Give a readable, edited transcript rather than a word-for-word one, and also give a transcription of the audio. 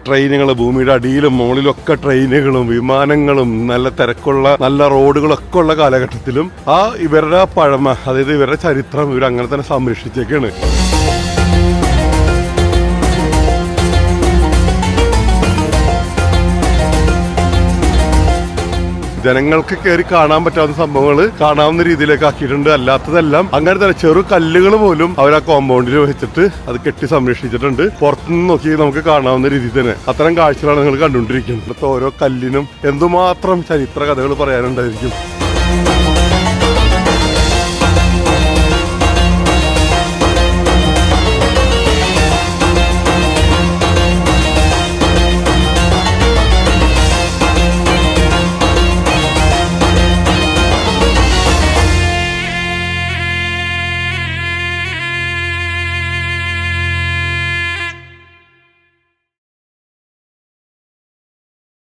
ട്രെയിനുകൾ, ഭൂമിയുടെ അടിയിലും മുകളിലും ഒക്കെ ട്രെയിനുകളും വിമാനങ്ങളും നല്ല തിരക്കുള്ള നല്ല റോഡുകളൊക്കെ ഉള്ള കാലഘട്ടത്തിലും ഇവരുടെ പഴമ, അതായത് ഇവരുടെ ചരിത്രം ഇവർ അങ്ങനെ തന്നെ സംരക്ഷിച്ചേക്കാണ്. ജനങ്ങൾക്ക് കയറി കാണാൻ പറ്റാവുന്ന സംഭവങ്ങൾ കാണാവുന്ന രീതിയിലേക്ക് ആക്കിയിട്ടുണ്ട്. അല്ലാത്തതെല്ലാം അങ്ങനെ തന്നെ ചെറു കല്ലുകൾ പോലും അവർ ആ കോമ്പൗണ്ടിൽ വെച്ചിട്ട് അത് കെട്ടി സംരക്ഷിച്ചിട്ടുണ്ട്. പുറത്തുനിന്ന് നോക്കി നമുക്ക് കാണാവുന്ന രീതിയിൽ തന്നെ അത്തരം കാഴ്ചകളാണ് നിങ്ങൾ കണ്ടുകൊണ്ടിരിക്കുന്നത്. ഓരോ കല്ലിനും എന്തുമാത്രം ചരിത്ര കഥകൾ പറയാനുണ്ടായിരിക്കും.